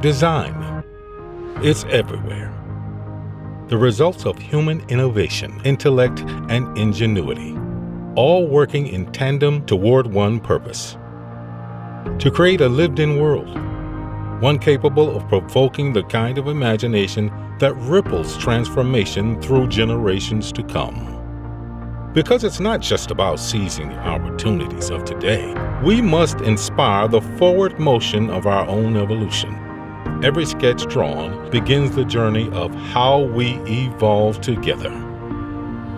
design. It's everywhere. The results of human innovation, intellect, and ingenuity, all working in tandem toward one purpose: to create a lived-in world, one capable of provoking the kind of imagination that ripples transformation through generations to come. Because it's not just about seizing the opportunities of today, we must inspire the forward motion of our own evolution. Every sketch drawn begins the journey of how we evolve together.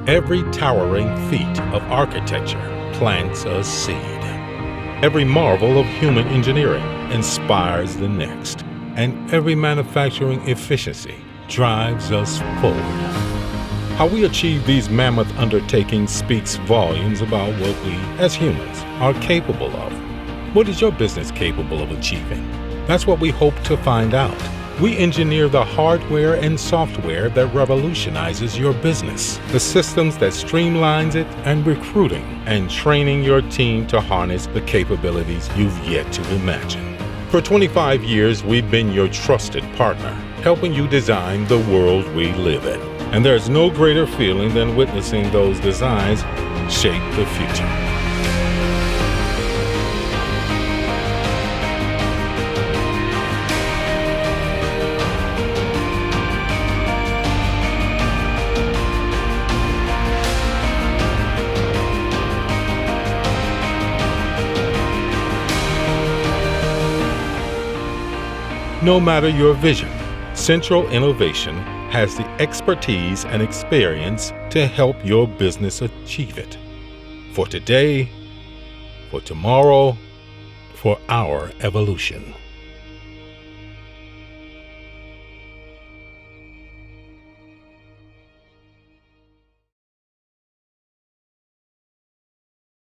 Every towering feat of architecture plants a seed. Every marvel of human engineering inspires the next, and every manufacturing efficiency drives us forward. How we achieve these mammoth undertakings speaks volumes about what we, as humans, are capable of. What is your business capable of achieving? That's what we hope to find out. We engineer the hardware and software that revolutionizes your business, the systems that streamlines it, and recruiting and training your team to harness the capabilities you've yet to imagine. For 25 years, we've been your trusted partner, helping you design the world we live in. And there's no greater feeling than witnessing those designs shape the future. No matter your vision, Central Innovation has the expertise and experience to help your business achieve it. For today, for tomorrow, for our evolution.